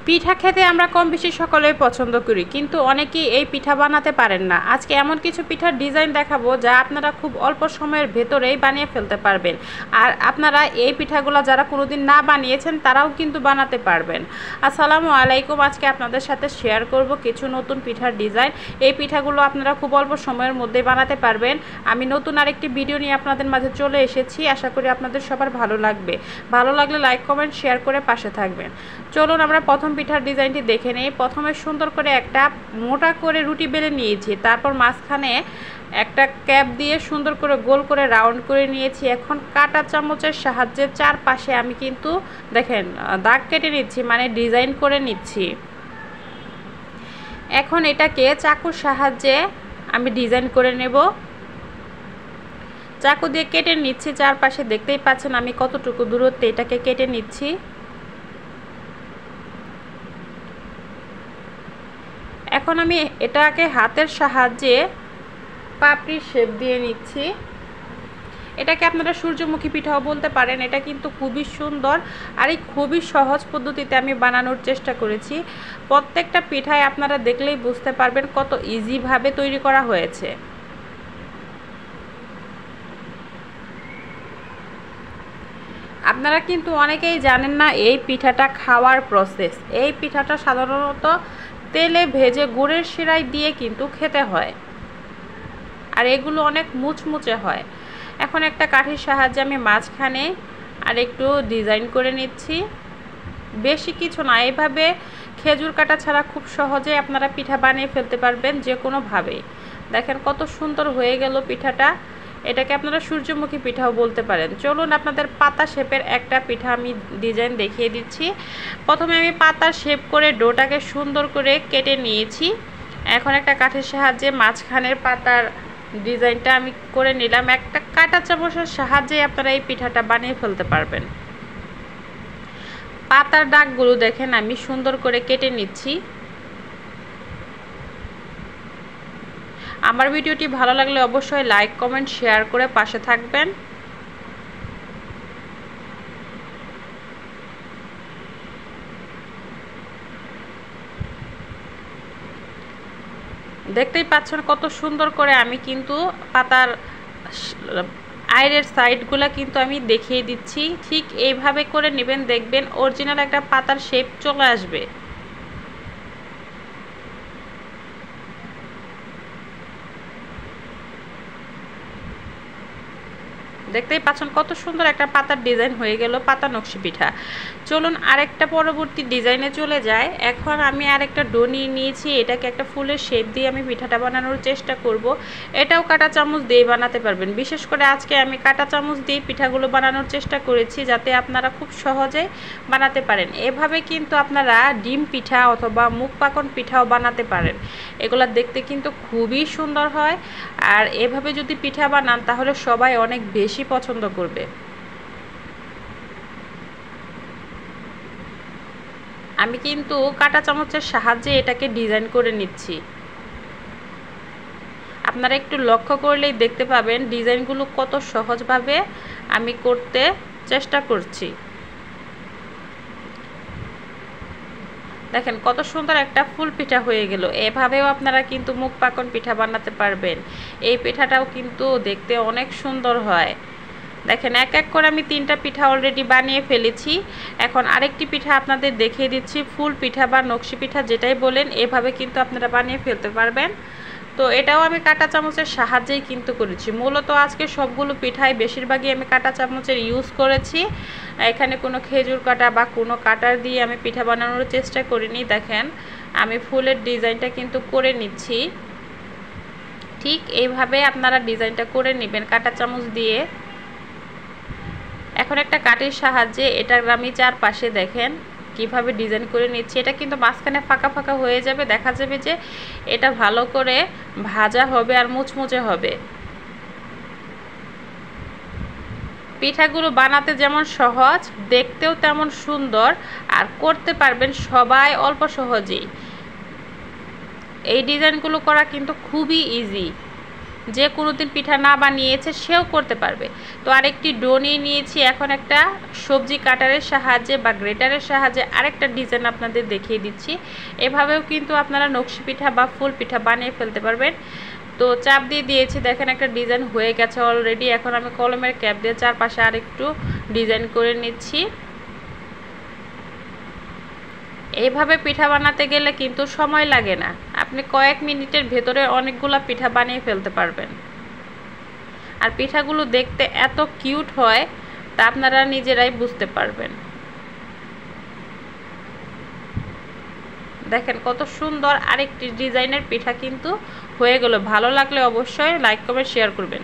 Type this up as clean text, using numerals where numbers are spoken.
পিঠা খেতে আমরা কম বেশি সকলেই পছন্দ করি, কিন্তু অনেকেই এই পিঠা বানাতে পারেন না। আজকে এমন কিছু পিঠার ডিজাইন দেখাবো যা আপনারা খুব অল্প সময়ের ভেতরেই বানিয়ে ফেলতে পারবেন। আর আপনারা এই পিঠাগুলো যারা কোনোদিন না বানিয়েছেন তারাও কিন্তু বানাতে পারবেন। আসসালামু আলাইকুম। আজকে আপনাদের সাথে শেয়ার করব কিছু নতুন পিঠার ডিজাইন। এই পিঠাগুলো আপনারা খুব অল্প সময়ের মধ্যেই বানাতে পারবেন। আমি নতুন আরেকটি ভিডিও নিয়ে আপনাদের মাঝে চলে এসেছি। আশা করি আপনাদের সবার ভালো লাগবে। ভালো লাগলে লাইক কমেন্ট শেয়ার করে পাশে থাকবেন। চলুন আমরা প্রথম পিঠার ডিজাইনটি দেখে নেই। প্রথমে সুন্দর করে একটা মোটা করে রুটি বেলে নিয়েছি, তারপর মাঝখানে একটা ক্যাপ দিয়ে সুন্দর করে গোল করে রাউন্ড করে নিয়েছি। এখন কাঁটা চামচের সাহায্যে চারপাশে আমি কিন্তু দেখেন দাগ কেটে নিচ্ছি, মানে ডিজাইন করে নিচ্ছি। এখন এটাকে চাকুর সাহায্যে আমি ডিজাইন করে নেব। চাকু দিয়ে কেটে নিচ্ছি চারপাশে। দেখতেই পাচ্ছেন আমি কতটুকু দূরত্বে এটাকে কেটে নিচ্ছি। এখন আমি এটাকে হাতের সাহায্যে পাপড়ির শেপ দিয়ে নিচ্ছি। এটাকে আপনারা সূর্যমুখী পিঠাও বলতে পারেন। এটা কিন্তু খুবই সুন্দর আর এই খুবই সহজ পদ্ধতিতে আমি বানানোর চেষ্টা করেছি। প্রত্যেকটা পিঠায় আপনারা দেখলেই বুঝতে পারবেন কত ইজিভাবে তৈরি করা হয়েছে। আপনারা কিন্তু অনেকেই জানেন না এই পিঠাটা খাওয়ার প্রসেস। এই পিঠাটা সাধারণত তেলে ভেজে গুড়ের শিরায় দিয়ে কিন্তু খেতে হয়, আর এগুলো অনেক মুচমুচে হয়। এখন একটা কাঠির সাহায্যে আমি মাঝখানে আর একটু ডিজাইন করে নিচ্ছি। বেশি কিছু না, এইভাবে খেজুর কাটা ছাড়া খুব সহজে আপনারা পিঠা বানিয়ে ফেলতে পারবেন যে কোনোভাবেই। দেখেন কত সুন্দর হয়ে গেল পিঠাটা। এটাকে আপনারা সূর্যমুখী পিঠাও বলতে পারেন। চলুন আপনাদের পাতা শেপের একটা পিঠা আমি ডিজাইন দেখিয়ে দিচ্ছি। প্রথমে আমি পাতার শেপ করে ডোটাকে সুন্দর করে কেটে নিয়েছি। এখন একটা কাঠের সাহায্যে মাঝখানের পাতার ডিজাইনটা আমি করে নিলাম। একটা কাঁটা চামচের সাহায্যে আপনারা এই পিঠাটা বানিয়ে ফেলতে পারবেন। পাতার দাগগুলো দেখেন আমি সুন্দর করে কেটে নিচ্ছি। আমার ভিডিওটি ভালো লাগলে অবশ্যই লাইক কমেন্ট শেয়ার করে পাশে থাকবেন। দেখতেই পাচ্ছেন কত সুন্দর করে আমি কিন্তু পাতার আইরের সাইডগুলো কিন্তু আমি দেখিয়ে দিচ্ছি। ঠিক এইভাবে করে নেবেন, দেখবেন অরিজিনাল একটা পাতার শেপ চলে আসবে। দেখতেই পাচ্ছেন কত সুন্দর একটা পাতার ডিজাইন হয়ে গেল, পাতা নকশি পিঠা। চলুন আরেকটা পরবর্তী ডিজাইনে চলে যায়। এখন আমি আরেকটা ডো নিয়ে নিয়েছি। এটাকে একটা ফুলের শেপ দিয়ে আমি পিঠাটা বানানোর চেষ্টা করব। এটাও কাঁটা চামচ দিয়ে বানাতে পারবেন। বিশেষ করে আজকে আমি কাঁটা চামচ দিয়ে পিঠাগুলো বানানোর চেষ্টা করেছি যাতে আপনারা খুব সহজে বানাতে পারেন। এভাবে কিন্তু আপনারা ডিম পিঠা অথবা মুখ পাকন পিঠাও বানাতে পারেন। এগুলো দেখতে কিন্তু খুবই সুন্দর হয়, আর এভাবে যদি পিঠা বানান তাহলে সবাই অনেক বেশি পছন্দ করবে। আমি কিন্তু কাঁটা চামচের সাহায্যে এটাকে ডিজাইন করে নিচ্ছি। আপনারা একটু লক্ষ্য করলেই দেখতে পাবেন ডিজাইনগুলো কত সহজভাবে আমি করতে চেষ্টা করছি। দেখেন কত সুন্দর একটা ফুল পিঠা হয়ে গেল। এভাবেও আপনারা কিন্তু মুখ পাকন পিঠা বানাতে পারবেন। এই পিঠাটাও কিন্তু দেখতে অনেক সুন্দর হয়। দেখেন এক এক করে আমি 3টা পিঠা অলরেডি বানিয়ে ফেলেছি। এখন আরেকটি পিঠা আপনাদের দেখিয়ে দিচ্ছি। ফুল পিঠা বা নকশি পিঠা যেটাই বলেন, এভাবে কিন্তু আপনারা বানিয়ে ফেলতে পারবেন। তো এটাও আমি কাঁটা চামচের সাহায্যেই কিন্তু করেছি। মূলত আজকে সবগুলো পিঠাই বেশিরভাগই আমি কাঁটা চামচের ইউজ করেছি। এখানে কোনো খেজুর কাটা বা কোনো কাটার দিয়ে আমি পিঠা বানানোর চেষ্টা করিনি। দেখেন আমি ফুলের ডিজাইনটা কিন্তু করে নিচ্ছি। ঠিক এইভাবে আপনারা ডিজাইনটা করে নেবেন কাঁটা চামচ দিয়ে। এখন একটা কাঠির সাহায্যে এটার আমি চারপাশে দেখেন কিভাবে ডিজাইন করে নিচ্ছি। এটা কিন্তু মাঝখানে ফাঁকা ফাঁকা হয়ে যাবে, দেখা যাবে যে এটা ভালো করে ভাজা হবে আর মুচমুচে হবে। পিঠাগুলো বানাতে যেমন সহজ, দেখতেও তেমন সুন্দর, আর করতে পারবেন সবাই অল্প সহজেই। এই ডিজাইনগুলো করা কিন্তু খুবই ইজি। যে কোনো দিন পিঠা না বানিয়েছে সেও করতে পারবে। তো আরেকটি ডো নিয়ে নিয়েছি। এখন একটা সবজি কাটারের সাহায্যে বা গ্রেটারের সাহায্যে আরেকটা ডিজাইন আপনাদের দেখিয়ে দিচ্ছি। এভাবেও কিন্তু আপনারা নকশি পিঠা বা ফুল পিঠা বানিয়ে ফেলতে পারবেন। তো চাপ দিয়ে দিয়েছি, দেখেন একটা ডিজাইন হয়ে গেছে অলরেডি। এখন আমি কলমের ক্যাপ দিয়ে চারপাশে আরেকটু ডিজাইন করে নিচ্ছি। এইভাবে পিঠা বানাতে গেলে কিন্তু সময় লাগে না, আপনি কয়েক মিনিটের ভেতরে অনেকগুলো পিঠা বানিয়ে ফেলতে পারবেন। আর পিঠাগুলো দেখতে এত কিউট হয় তা আপনারা নিজেরাই বুঝতে পারবেন। দেখেন কত সুন্দর আরেকটি ডিজাইনের পিঠা কিন্তু হয়ে গেল। ভালো লাগলে অবশ্যই লাইক কমেন্ট শেয়ার করবেন।